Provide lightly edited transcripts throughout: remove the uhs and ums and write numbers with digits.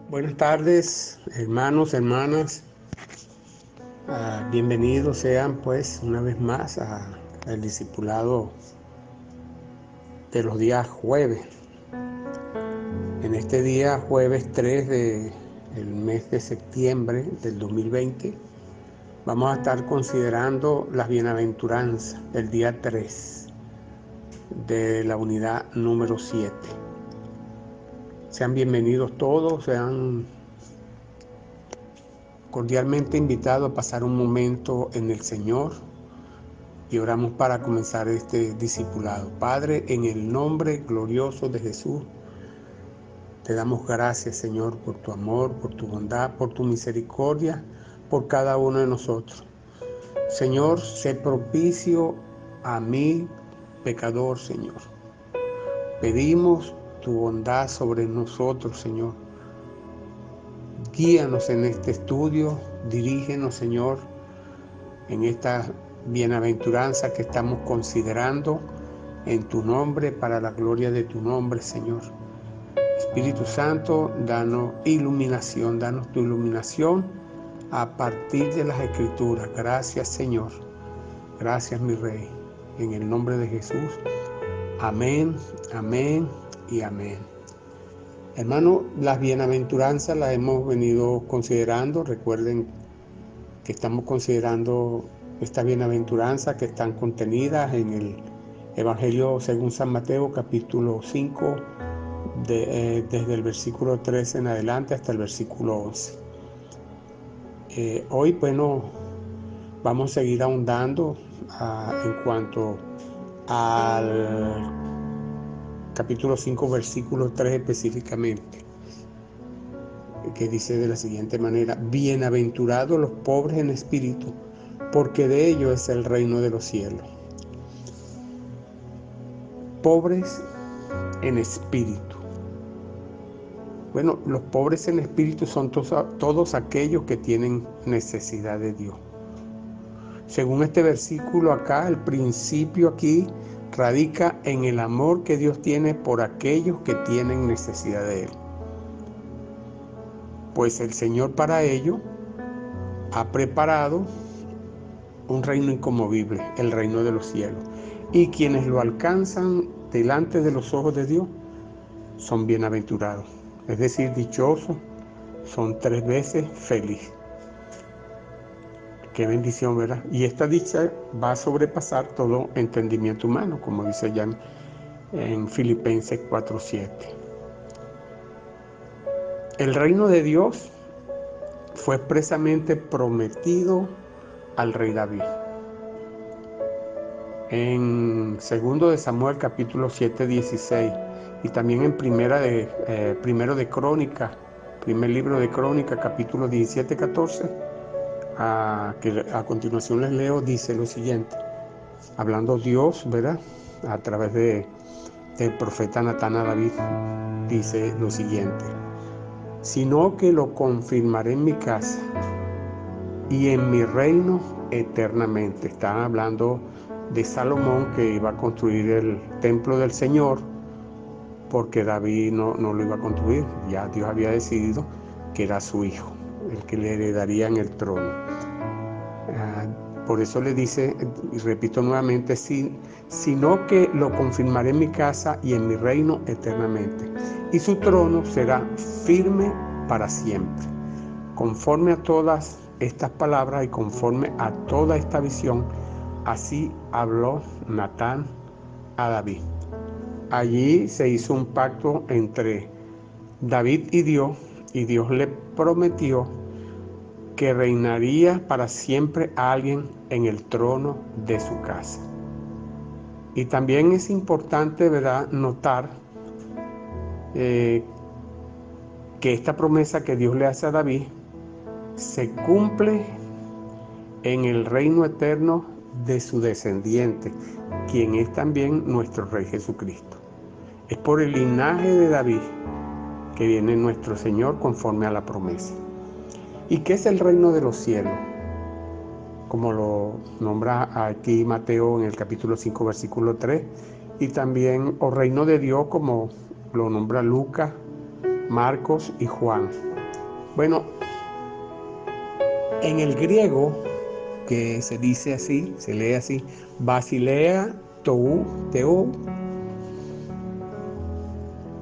Buenas tardes, hermanos, hermanas. Bienvenidos sean pues una vez más al discipulado de los días jueves. En este día jueves 3 del mes de septiembre del 2020 vamos a estar considerando las bienaventuranzas del día 3 de la unidad número 7. Sean bienvenidos todos, sean cordialmente invitados a pasar un momento en el Señor y oramos para comenzar este discipulado. Padre, en el nombre glorioso de Jesús, te damos gracias, Señor, por tu amor, por tu bondad, por tu misericordia, por cada uno de nosotros. Señor, sé propicio a mí, pecador, Señor. Pedimos tu bondad sobre nosotros, Señor. Guíanos en este estudio, dirígenos, Señor, en esta bienaventuranza que estamos considerando en tu nombre, para la gloria de tu nombre, Señor. Espíritu Santo, danos iluminación, danos tu iluminación a partir de las Escrituras. Gracias, Señor. Gracias, mi Rey. En el nombre de Jesús. Amén, amén y amén. Hermano, las bienaventuranzas las hemos venido considerando. Recuerden que estamos considerando estas bienaventuranzas que están contenidas en el Evangelio según San Mateo, capítulo 5, desde el versículo 13 en adelante hasta el versículo 11. Hoy, bueno, vamos a seguir ahondando en cuanto al capítulo 5, versículo 3 específicamente, que dice de la siguiente manera: bienaventurados los pobres en espíritu, porque de ellos es el reino de los cielos. Pobres en espíritu. Bueno, los pobres en espíritu son todos aquellos que tienen necesidad de Dios. Según este versículo acá, el principio aquí radica en el amor que Dios tiene por aquellos que tienen necesidad de Él. Pues el Señor para ello ha preparado un reino inconmovible, el reino de los cielos. Y quienes lo alcanzan delante de los ojos de Dios son bienaventurados. Es decir, dichosos, son 3 veces feliz. Qué bendición, ¿verdad? Y esta dicha va a sobrepasar todo entendimiento humano, como dice ya en Filipenses 4:7. El reino de Dios fue expresamente prometido al rey David. En 2 de Samuel capítulo 7:16 y también en primer libro de Crónicas capítulo 17:14, que a continuación les leo, dice lo siguiente, hablando Dios, ¿verdad? A través del profeta Natán a David, dice lo siguiente: sino que lo confirmaré en mi casa y en mi reino eternamente. Están hablando de Salomón, que iba a construir el templo del Señor, porque David no lo iba a construir. Ya Dios había decidido que era su hijo el que le heredaría en el trono. Por eso le dice, y repito nuevamente, sino que lo confirmaré en mi casa y en mi reino eternamente, y su trono será firme para siempre. Conforme a todas estas palabras y conforme a toda esta visión, así habló Natán a David. Allí se hizo un pacto entre David y Dios le prometió que reinaría para siempre a alguien en el trono de su casa. Y también es importante, ¿verdad?, notar que esta promesa que Dios le hace a David se cumple en el reino eterno de su descendiente, quien es también nuestro Rey Jesucristo. Es por el linaje de David que viene nuestro Señor conforme a la promesa. ¿Y qué es el reino de los cielos? Como lo nombra aquí Mateo en el capítulo 5, versículo 3, y también o reino de Dios, como lo nombra Lucas, Marcos y Juan. Bueno, en el griego, que se dice así, se lee así, Basilea Tou, Teo,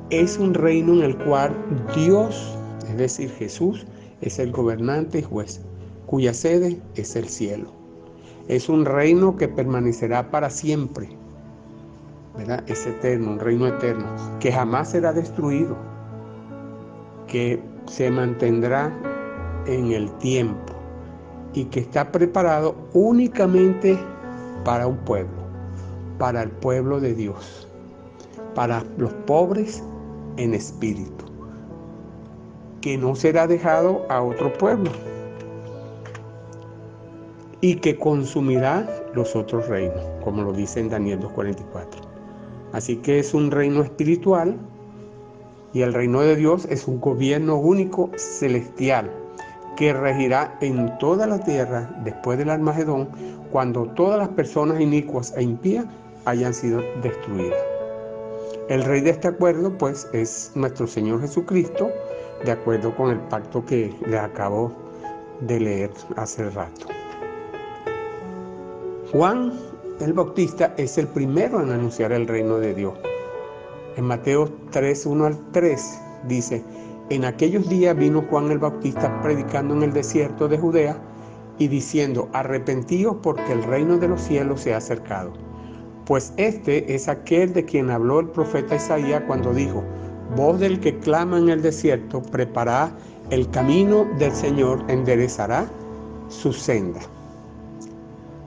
es un reino en el cual Dios, es decir, Jesús, es el gobernante y juez, cuya sede es el cielo. Es un reino que permanecerá para siempre, ¿verdad? Es eterno, un reino eterno, que jamás será destruido, que se mantendrá en el tiempo y que está preparado únicamente para un pueblo, para el pueblo de Dios, para los pobres en espíritu, que no será dejado a otro pueblo y que consumirá los otros reinos, como lo dice en Daniel 2:44. Así que es un reino espiritual y el reino de Dios es un gobierno único celestial que regirá en toda la tierra después del Armagedón, cuando todas las personas inicuas e impías hayan sido destruidas. El rey de este acuerdo, pues, es nuestro Señor Jesucristo, de acuerdo con el pacto que le acabo de leer hace rato. Juan el Bautista es el primero en anunciar el reino de Dios. En Mateo 3, 1 al 3 dice: en aquellos días vino Juan el Bautista predicando en el desierto de Judea y diciendo: arrepentíos porque el reino de los cielos se ha acercado. Pues este es aquel de quien habló el profeta Isaías cuando dijo: voz del que clama en el desierto, preparad el camino del Señor, enderezará su senda.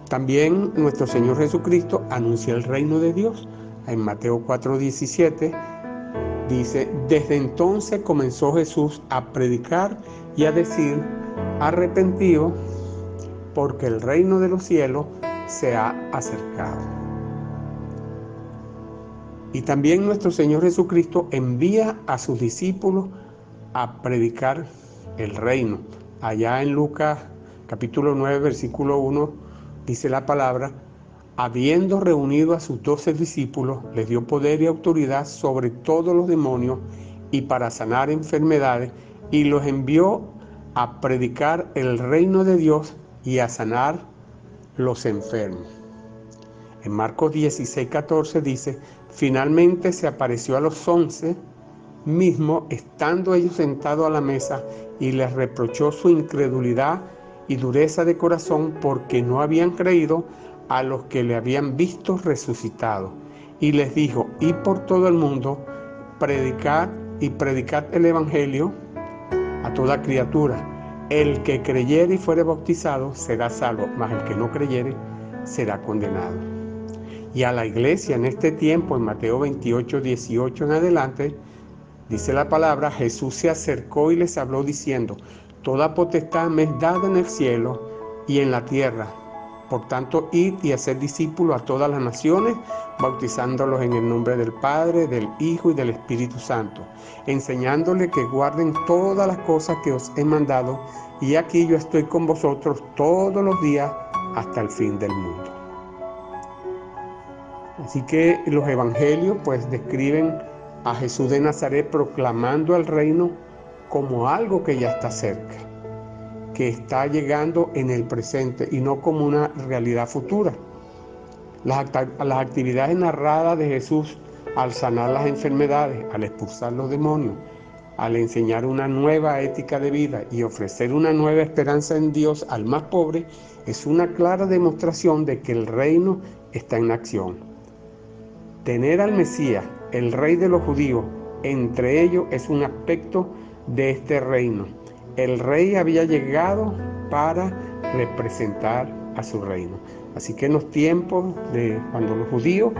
También nuestro Señor Jesucristo anuncia el reino de Dios. En Mateo 4:17 dice: desde entonces comenzó Jesús a predicar y a decir: arrepentíos, porque el reino de los cielos se ha acercado. Y también nuestro Señor Jesucristo envía a sus discípulos a predicar el reino. Allá en Lucas capítulo 9, versículo 1, dice la palabra: habiendo reunido a sus 12 discípulos, les dio poder y autoridad sobre todos los demonios y para sanar enfermedades, y los envió a predicar el reino de Dios y a sanar los enfermos. En Marcos 16:14 dice: finalmente se apareció a los 11 mismos, estando ellos sentados a la mesa, y les reprochó su incredulidad y dureza de corazón, porque no habían creído a los que le habían visto resucitado. Y les dijo: id por todo el mundo, predicad el evangelio a toda criatura. El que creyere y fuere bautizado será salvo, mas el que no creyere será condenado. Y a la iglesia en este tiempo, en Mateo 28:18 en adelante, dice la palabra: Jesús se acercó y les habló diciendo: toda potestad me es dada en el cielo y en la tierra. Por tanto, id y haced discípulos a todas las naciones, bautizándolos en el nombre del Padre, del Hijo y del Espíritu Santo, enseñándoles que guarden todas las cosas que os he mandado, y aquí yo estoy con vosotros todos los días hasta el fin del mundo. Así que los evangelios pues describen a Jesús de Nazaret proclamando el reino como algo que ya está cerca, que está llegando en el presente y no como una realidad futura. Las actividades narradas de Jesús al sanar las enfermedades, al expulsar los demonios, al enseñar una nueva ética de vida y ofrecer una nueva esperanza en Dios al más pobre, es una clara demostración de que el reino está en acción. Tener al Mesías, el Rey de los judíos, entre ellos es un aspecto de este reino. El Rey había llegado para representar a su reino. Así que en los tiempos de cuando los judíos,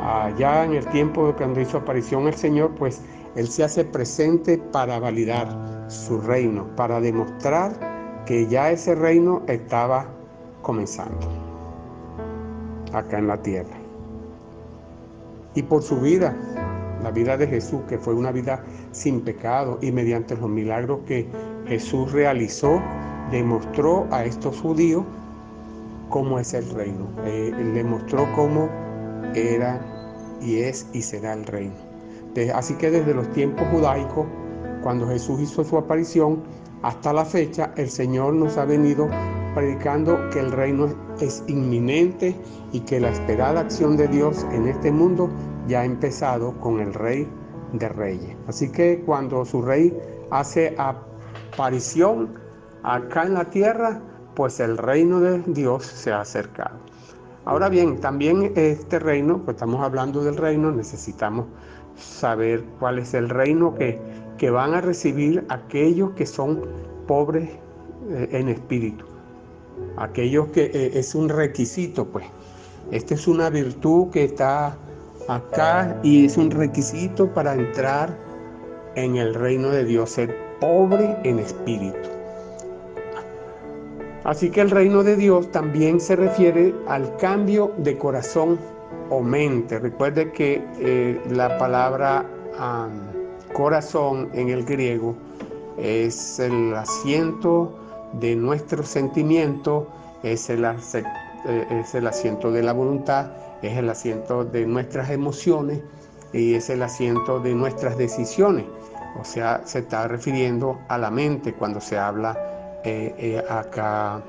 allá en el tiempo de cuando hizo aparición el Señor, pues Él se hace presente para validar su reino, para demostrar que ya ese reino estaba comenzando acá en la tierra. Y por su vida, la vida de Jesús, que fue una vida sin pecado, y mediante los milagros que Jesús realizó, demostró a estos judíos cómo es el reino. Él demostró cómo era y es y será el reino. Así que desde los tiempos judaicos, cuando Jesús hizo su aparición, hasta la fecha, el Señor nos ha venido predicando que el reino es inminente y que la esperada acción de Dios en este mundo ya ha empezado con el Rey de Reyes. Así que cuando su Rey hace aparición acá en la tierra, pues el reino de Dios se ha acercado. Ahora bien, también este reino, pues estamos hablando del reino, necesitamos saber cuál es el reino que van a recibir aquellos que son pobres en espíritu. Aquellos que es un requisito, pues. Esta es una virtud que está acá y es un requisito para entrar en el reino de Dios, ser pobre en espíritu. Así que el reino de Dios también se refiere al cambio de corazón o mente. Recuerde que la palabra corazón en el griego es el asiento de nuestros sentimientos, es el asiento de la voluntad, es el asiento de nuestras emociones y es el asiento de nuestras decisiones. O sea, se está refiriendo a la mente cuando se habla acá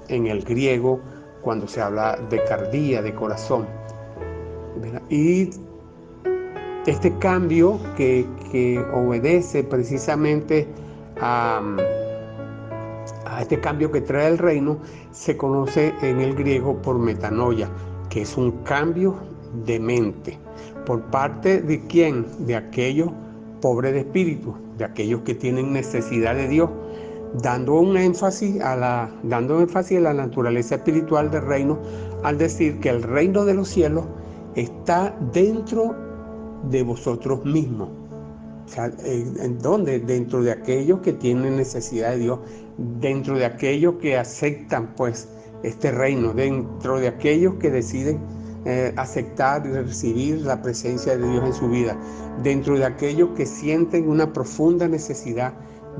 en el griego, cuando se habla de cardía, de corazón. ¿Verdad? Y este cambio que obedece precisamente a este cambio que trae el reino, se conoce en el griego por metanoia, que es un cambio de mente. ¿Por parte de quién? De aquellos pobres de espíritu, de aquellos que tienen necesidad de Dios, dando énfasis a la naturaleza espiritual del reino, al decir que el reino de los cielos está dentro de vosotros mismos. O sea, ¿en dónde? Dentro de aquellos que tienen necesidad de Dios, dentro de aquellos que aceptan pues este reino, dentro de aquellos que deciden aceptar y recibir la presencia de Dios en su vida, dentro de aquellos que sienten una profunda necesidad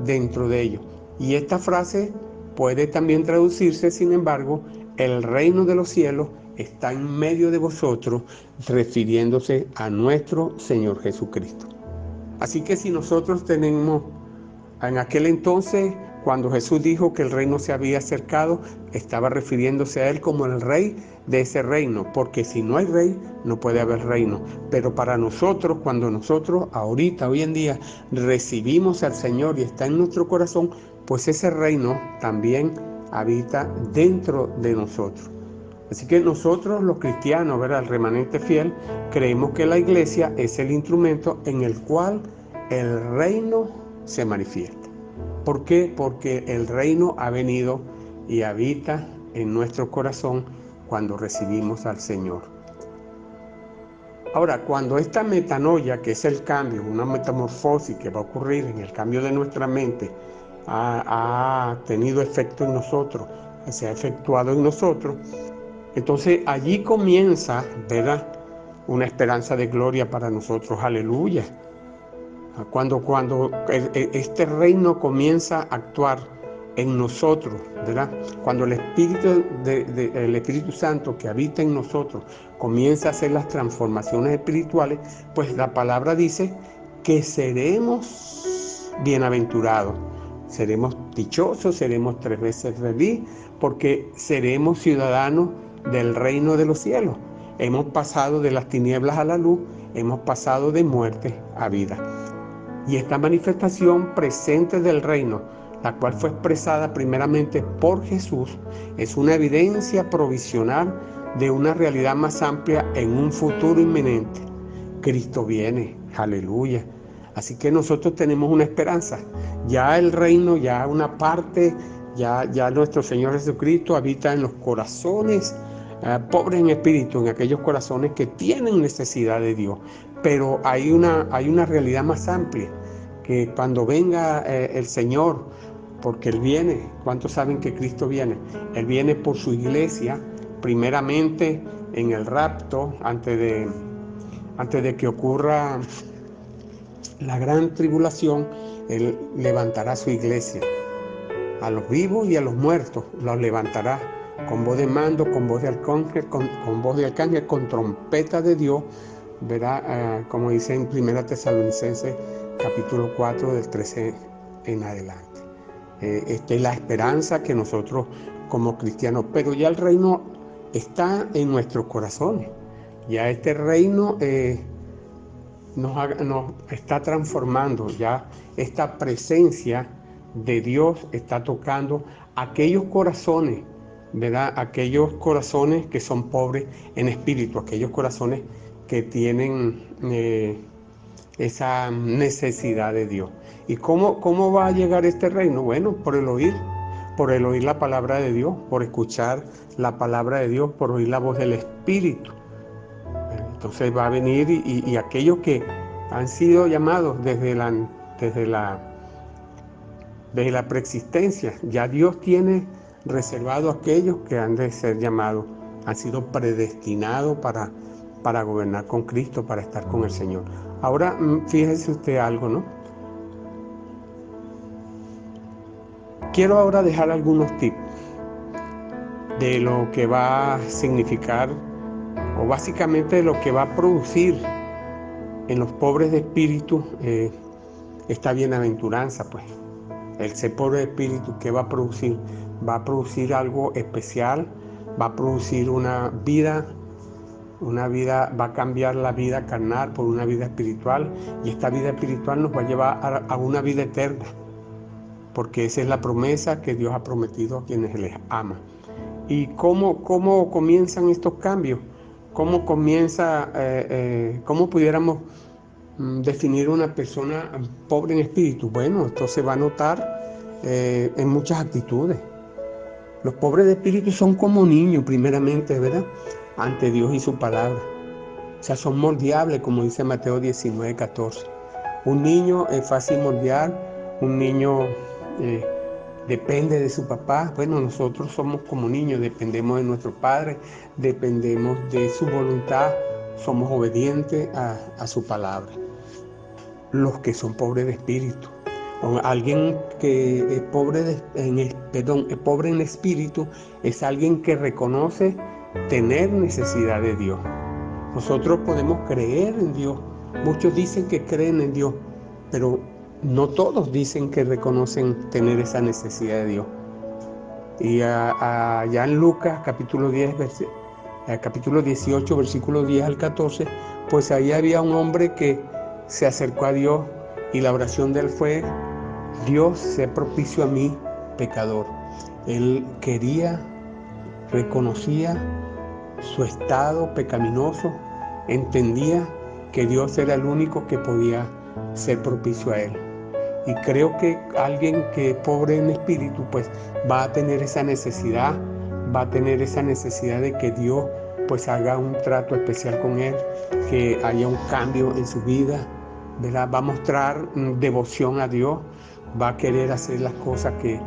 dentro de ellos. Y esta frase puede también traducirse, sin embargo, el reino de los cielos está en medio de vosotros, refiriéndose a nuestro Señor Jesucristo. Así que si nosotros tenemos, en aquel entonces, cuando Jesús dijo que el reino se había acercado, estaba refiriéndose a Él como el rey de ese reino, porque si no hay rey, no puede haber reino. Pero para nosotros, cuando nosotros ahorita, hoy en día, recibimos al Señor y está en nuestro corazón, pues ese reino también habita dentro de nosotros. Así que nosotros los cristianos, ¿verdad?, el remanente fiel, creemos que la iglesia es el instrumento en el cual el reino se manifiesta. ¿Por qué? Porque el reino ha venido y habita en nuestro corazón cuando recibimos al Señor. Ahora, cuando esta metanoia, que es el cambio, una metamorfosis que va a ocurrir en el cambio de nuestra mente, ha tenido efecto en nosotros, se ha efectuado en nosotros, entonces allí comienza, ¿verdad?, una esperanza de gloria para nosotros. Aleluya. Cuando este reino comienza a actuar en nosotros, ¿verdad? Cuando el Espíritu Santo que habita en nosotros comienza a hacer las transformaciones espirituales, pues la palabra dice que seremos bienaventurados, seremos dichosos, seremos 3 veces feliz, porque seremos ciudadanos del reino de los cielos. Hemos pasado de las tinieblas a la luz, hemos pasado de muerte a vida. Y esta manifestación presente del reino, la cual fue expresada primeramente por Jesús, es una evidencia provisional de una realidad más amplia en un futuro inminente. Cristo viene, aleluya. Así que nosotros tenemos una esperanza. Ya el reino, ya una parte, ya nuestro Señor Jesucristo habita en los corazones pobres en espíritu, en aquellos corazones que tienen necesidad de Dios. Pero hay una realidad más amplia, que cuando venga el Señor, porque Él viene, ¿cuántos saben que Cristo viene? Él viene por su iglesia, primeramente en el rapto, antes de que ocurra la gran tribulación. Él levantará su iglesia, a los vivos y a los muertos los levantará, con voz de mando, con voz de arcángel, con trompeta de Dios, ¿verdad? Como dice en 1 Tesalonicenses capítulo 4 del 13 en adelante. Esta es la esperanza que nosotros como cristianos, pero ya el reino está en nuestros corazones. Ya este reino nos está transformando, ya esta presencia de Dios está tocando aquellos corazones, ¿verdad? Aquellos corazones que son pobres en espíritu, aquellos corazones que tienen esa necesidad de Dios. ¿Y cómo va a llegar este reino? Bueno, por el oír la palabra de Dios, por escuchar la palabra de Dios, por oír la voz del Espíritu. Entonces va a venir y aquellos que han sido llamados desde la preexistencia, ya Dios tiene reservado a aquellos que han de ser llamados, han sido predestinados para gobernar con Cristo, para estar con el Señor. Ahora, fíjese usted algo, ¿no? Quiero ahora dejar algunos tips de lo que va a significar, o básicamente lo que va a producir en los pobres de espíritu esta bienaventuranza, pues. El ser pobre de espíritu, ¿qué va a producir? Va a producir algo especial, va a producir una vida, va a cambiar la vida carnal por una vida espiritual, y esta vida espiritual nos va a llevar a una vida eterna, porque esa es la promesa que Dios ha prometido a quienes les ama. ¿Y cómo comienzan estos cambios? ¿Cómo pudiéramos definir una persona pobre en espíritu? Bueno, esto se va a notar en muchas actitudes. Los pobres de espíritu son como niños, primeramente, ¿verdad? Ante Dios y su palabra. O sea, son moldeables, como dice Mateo 19:14. Un niño es fácil moldear, un niño depende de su papá. Bueno, nosotros somos como niños, dependemos de nuestro padre, dependemos de su voluntad, somos obedientes a su palabra. Los que son pobres de espíritu, alguien que es pobre en espíritu, es alguien que reconoce tener necesidad de Dios. Nosotros podemos creer en Dios, muchos dicen que creen en Dios, pero no todos dicen que reconocen tener esa necesidad de Dios. Y allá en Lucas capítulo 18, versículo 10 al 14, pues ahí había un hombre que se acercó a Dios y la oración de él fue: Dios, sé propicio a mí, pecador. Él reconocía su estado pecaminoso, entendía que Dios era el único que podía ser propicio a él. Y creo que alguien que es pobre en espíritu, pues va a tener esa necesidad, de que Dios pues haga un trato especial con él, que haya un cambio en su vida, ¿verdad? Va a mostrar devoción a Dios, va a querer hacer las cosas que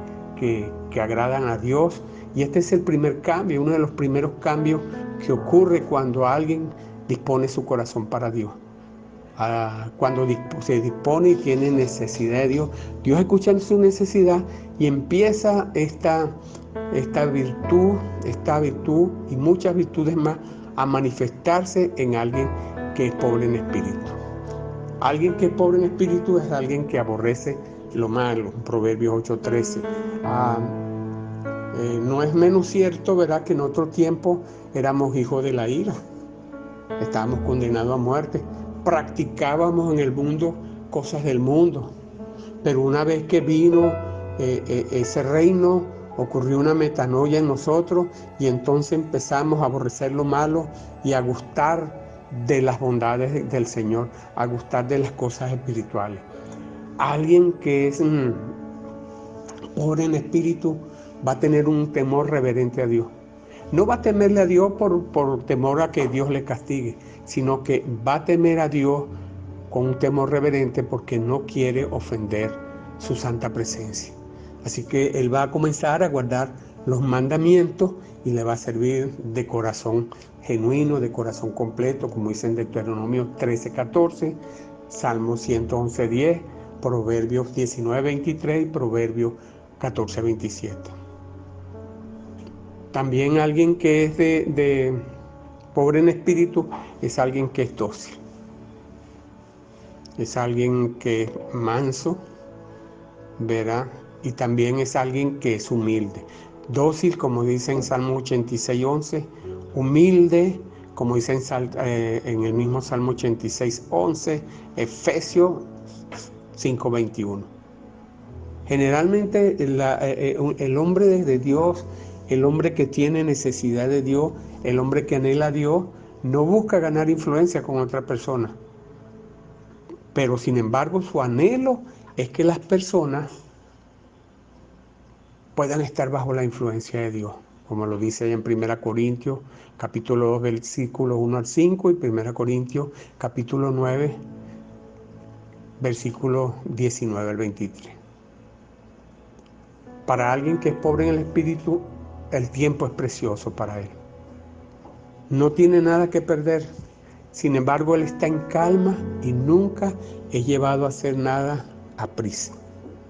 agradan a Dios. Y este es el primer cambio, uno de los primeros cambios que ocurre cuando alguien dispone su corazón para Dios. Cuando se dispone y tiene necesidad de Dios, Dios escucha su necesidad y empieza esta virtud y muchas virtudes más a manifestarse en alguien que es pobre en espíritu. Alguien que es pobre en espíritu es alguien que aborrece lo malo, Proverbios 8:13. No es menos cierto, ¿verdad?, que en otro tiempo éramos hijos de la ira, estábamos condenados a muerte, practicábamos en el mundo cosas del mundo, pero una vez que vino ese reino, ocurrió una metanoia en nosotros y entonces empezamos a aborrecer lo malo y a gustar de las bondades del Señor, a gustar de las cosas espirituales. Alguien que es pobre en espíritu va a tener un temor reverente a Dios. No va a temerle a Dios por temor a que Dios le castigue, sino que va a temer a Dios con un temor reverente porque no quiere ofender su santa presencia. Así que él va a comenzar a guardar los mandamientos y le va a servir de corazón genuino, de corazón completo, como dice en Deuteronomio 13:14, Salmo 111:10, Proverbios 19:23 y Proverbios 14:27. También alguien que es de pobre en espíritu es alguien que es dócil. es alguien que es manso, ¿verdad? Y también es alguien que es humilde. Dócil, como dice en Salmo 86:11, humilde, como dice en el mismo Salmo 86:11, Efesios 5:21. Generalmente el hombre de Dios, el hombre que tiene necesidad de Dios, el hombre que anhela a Dios, no busca ganar influencia con otra persona. Pero sin embargo su anhelo es que las personas puedan estar bajo la influencia de Dios, como lo dice ahí en 1 Corintios capítulo 2 versículos 1 al 5 y 1 Corintios capítulo 9 versículos 19 al 23. Para alguien que es pobre en el espíritu, el tiempo es precioso para él. No tiene nada que perder. Sin embargo, él está en calma y nunca es llevado a hacer nada a prisa.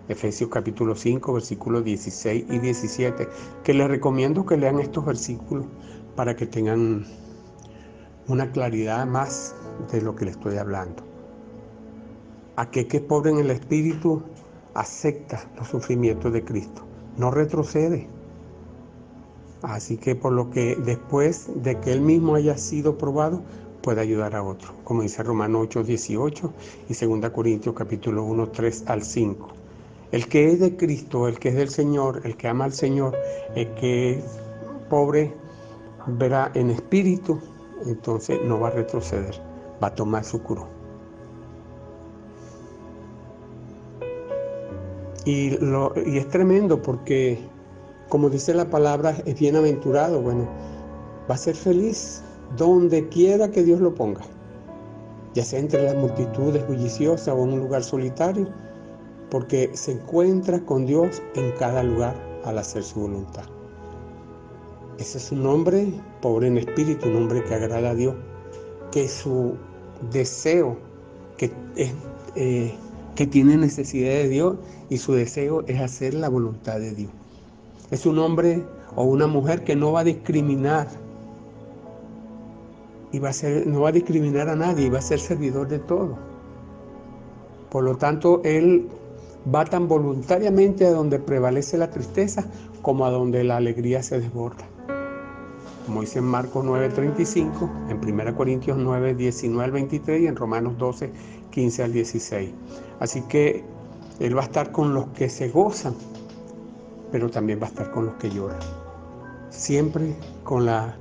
Efesios capítulo 5, versículos 16 y 17, que les recomiendo que lean estos versículos para que tengan una claridad más de lo que les estoy hablando. Aquel que es pobre en el espíritu acepta los sufrimientos de Cristo, no retrocede. Así que por lo que después de que él mismo haya sido probado, puede ayudar a otro, como dice Romanos 8:18 y 2 Corintios capítulo 1, 3 al 5. El que es de Cristo, el que es del Señor, el que ama al Señor, el que es pobre, verá en espíritu, entonces no va a retroceder, va a tomar su cruz. Y es tremendo porque, como dice la palabra, es bienaventurado. Bueno, va a ser feliz donde quiera que Dios lo ponga, ya sea entre las multitudes bulliciosas o en un lugar solitario, porque se encuentra con Dios en cada lugar al hacer su voluntad. Ese es un hombre pobre en espíritu, un hombre que agrada a Dios, que su deseo, que tiene necesidad de Dios y su deseo es hacer la voluntad de Dios. Es un hombre o una mujer que no va a discriminar y no va a discriminar a nadie y va a ser servidor de todo. Por lo tanto, él va tan voluntariamente a donde prevalece la tristeza como a donde la alegría se desborda. Como dice en Marcos 9:35, en 1 Corintios 9:19 al 23 y en Romanos 12:15 al 16. Así que él va a estar con los que se gozan, pero también va a estar con los que lloran. Siempre con la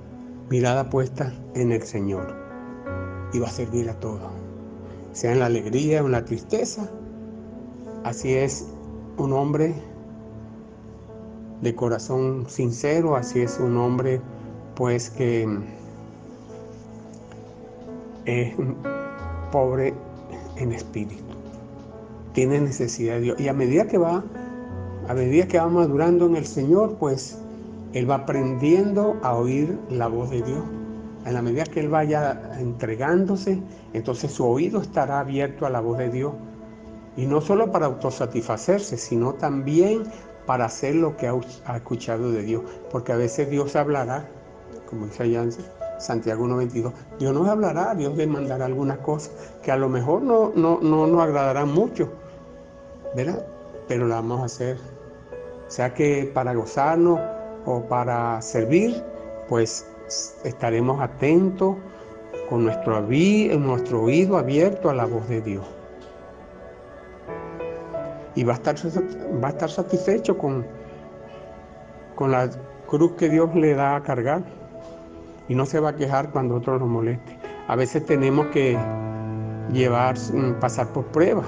mirada puesta en el Señor. Y va a servir a todos, sea en la alegría o en la tristeza. Así es un hombre de corazón sincero, así es un hombre pues que es pobre en espíritu, tiene necesidad de Dios. Y a medida que va madurando en el Señor, pues él va aprendiendo a oír la voz de Dios. En la medida que él vaya entregándose, entonces su oído estará abierto a la voz de Dios. Y no solo para autosatisfacerse, sino también para hacer lo que ha escuchado de Dios. Porque a veces Dios hablará, como dice allá en Santiago 1:22, Dios nos hablará, Dios le mandará algunas cosas que a lo mejor no nos agradarán mucho, ¿verdad? Pero la vamos a hacer. Sea que para gozarnos o para servir, pues estaremos atentos con nuestro oído abierto a la voz de Dios. Y va a estar satisfecho con la cruz que Dios le da a cargar. Y no se va a quejar cuando otro lo moleste. A veces tenemos que pasar por pruebas.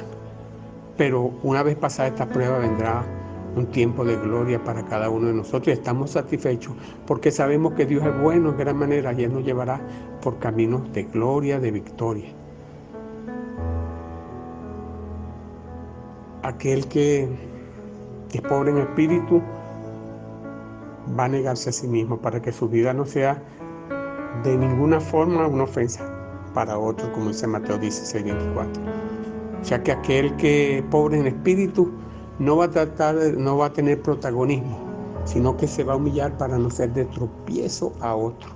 Pero una vez pasada esta prueba vendrá un tiempo de gloria para cada uno de nosotros. Y estamos satisfechos porque sabemos que Dios es bueno en gran manera y Él nos llevará por caminos de gloria, de victoria. Aquel que es pobre en espíritu va a negarse a sí mismo para que su vida no sea de ninguna forma una ofensa para otros, como dice Mateo 16:24. Ya que aquel que es pobre en espíritu no va a tener protagonismo, sino que se va a humillar para no ser de tropiezo a otro.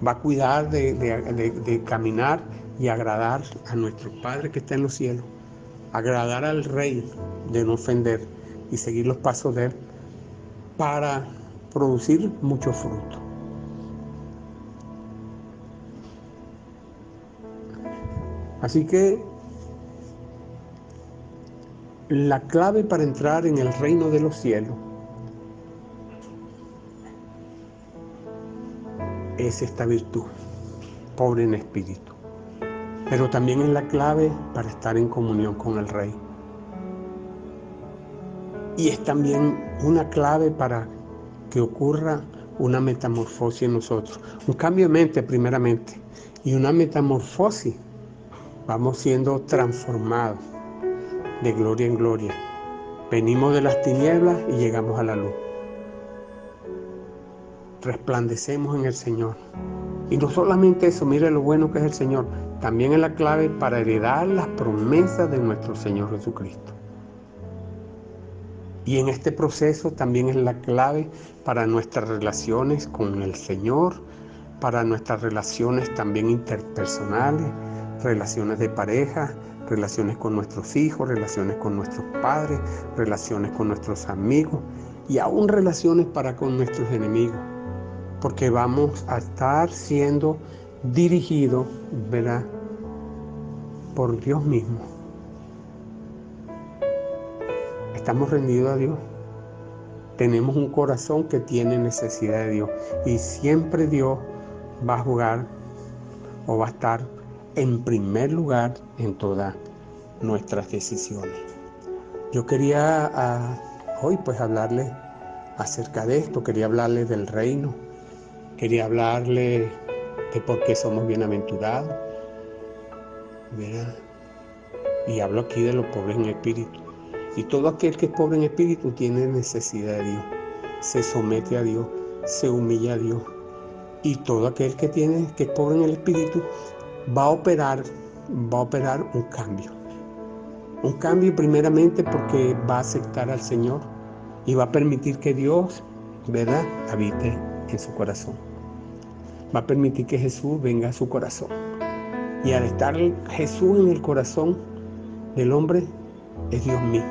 Va a cuidar de caminar y agradar a nuestro Padre que está en los cielos, agradar al Rey, de no ofender y seguir los pasos de Él para producir mucho fruto. Así que la clave para entrar en el reino de los cielos es esta virtud, pobre en espíritu. Pero también es la clave para estar en comunión con el Rey. Y es también una clave para que ocurra una metamorfosis en nosotros. Un cambio de mente primeramente y una metamorfosis. Vamos siendo transformados de gloria en gloria. Venimos de las tinieblas y llegamos a la luz. Resplandecemos en el Señor. Y no solamente eso, mire lo bueno que es el Señor, también es la clave para heredar las promesas de nuestro Señor Jesucristo. Y en este proceso también es la clave para nuestras relaciones con el Señor, para nuestras relaciones también interpersonales, relaciones de pareja, relaciones con nuestros hijos, relaciones con nuestros padres, relaciones con nuestros amigos y aún relaciones para con nuestros enemigos. Porque vamos a estar siendo dirigidos, ¿verdad?, por Dios mismo. Estamos rendidos a Dios. Tenemos un corazón que tiene necesidad de Dios. Y siempre Dios va a jugar o va a estar en primer lugar en todas nuestras decisiones. Yo quería hoy pues hablarles acerca de esto. Quería hablarles del reino. Quería hablarles de por qué somos bienaventurados, ¿verdad? Y hablo aquí de los pobres en espíritu. Y todo aquel que es pobre en espíritu tiene necesidad de Dios. Se somete a Dios, se humilla a Dios. Y todo aquel que es pobre en el espíritu va a operar un cambio. Un cambio primeramente porque va a aceptar al Señor y va a permitir que Dios, ¿verdad?, habite en su corazón. Va a permitir que Jesús venga a su corazón. Y al estar Jesús en el corazón del hombre, es Dios mismo.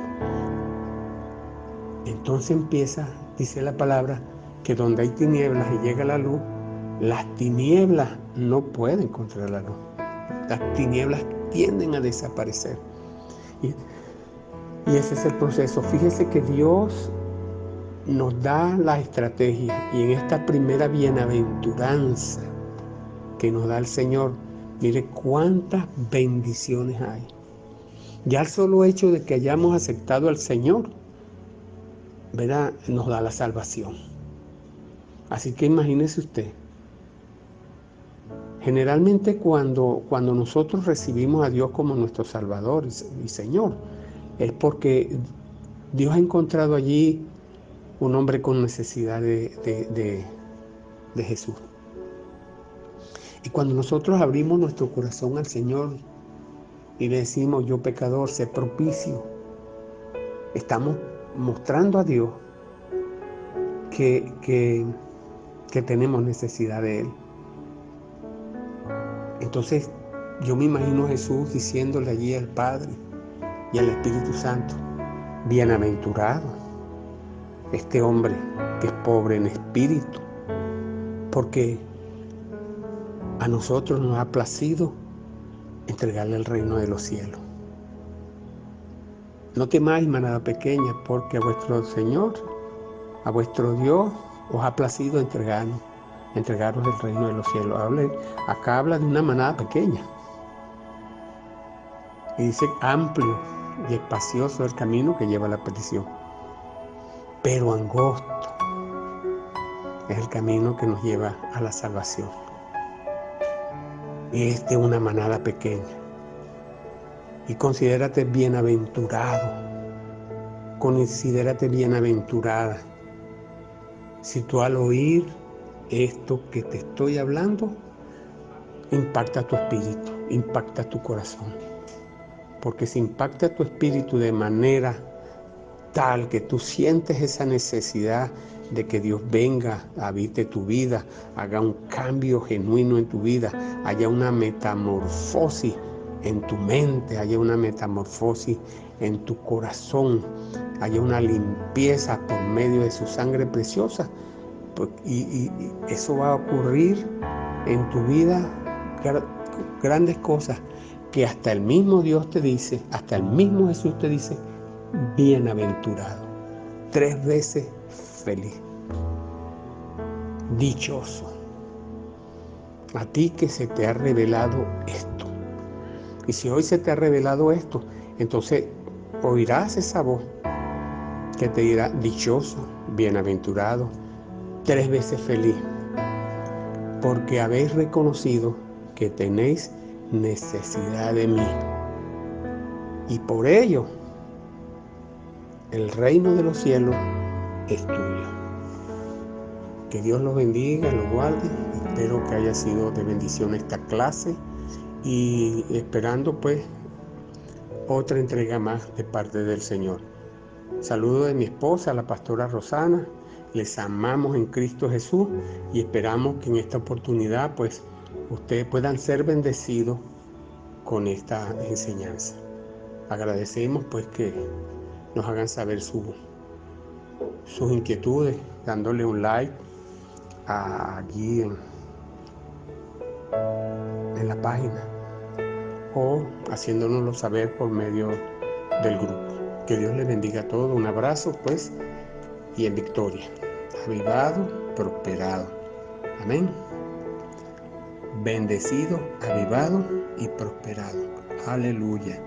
Entonces empieza, dice la palabra, que donde hay tinieblas y llega la luz, las tinieblas no pueden contra la luz. Las tinieblas tienden a desaparecer. Y ese es el proceso. Fíjese que Dios nos da la estrategia y en esta primera bienaventuranza que nos da el Señor, mire cuántas bendiciones hay. Ya el solo hecho de que hayamos aceptado al Señor, ¿verdad?, nos da la salvación. Así que imagínese usted, generalmente cuando nosotros recibimos a Dios como nuestro Salvador y Señor, es porque Dios ha encontrado allí un hombre con necesidad de Jesús. Y cuando nosotros abrimos nuestro corazón al Señor y le decimos, yo pecador, sé propicio, estamos mostrando a Dios que tenemos necesidad de Él. Entonces yo me imagino a Jesús diciéndole allí al Padre y al Espíritu Santo, bienaventurado este hombre que es pobre en espíritu, porque a nosotros nos ha placido entregarle el reino de los cielos. No temáis, manada pequeña, porque a vuestro Señor, a vuestro Dios, os ha placido entregaros el reino de los cielos. Acá habla de una manada pequeña. Y dice, amplio y espacioso el camino que lleva a la perdición, pero angosto es el camino que nos lleva a la salvación. Es de una manada pequeña. Y considérate bienaventurado, considérate bienaventurada. Si tú al oír esto que te estoy hablando, impacta tu espíritu, impacta tu corazón. Porque si impacta tu espíritu de manera tal que tú sientes esa necesidad de que Dios venga, habite tu vida, haga un cambio genuino en tu vida, haya una metamorfosis en tu mente, haya una metamorfosis en tu corazón, haya una limpieza por medio de su sangre preciosa. Y eso va a ocurrir en tu vida, grandes cosas que hasta el mismo Dios te dice, hasta el mismo Jesús te dice, bienaventurado, 3 veces feliz, dichoso. A ti que se te ha revelado esto. Y si hoy se te ha revelado esto, entonces oirás esa voz que te dirá dichoso, bienaventurado, 3 veces feliz, porque habéis reconocido que tenéis necesidad de mí. Y por ello, el reino de los cielos es tuyo. Que Dios los bendiga, los guarde. Espero que haya sido de bendición esta clase y esperando pues otra entrega más de parte del Señor. Saludo de mi esposa, la pastora Rosana. Les amamos en Cristo Jesús y esperamos que en esta oportunidad pues ustedes puedan ser bendecidos con esta enseñanza. Agradecemos pues que nos hagan saber sus inquietudes, dándole un like allí en la página o haciéndonoslo saber por medio del grupo. Que Dios les bendiga a todos. Un abrazo pues y en victoria. Avivado, prosperado. Amén. Bendecido, avivado y prosperado. Aleluya.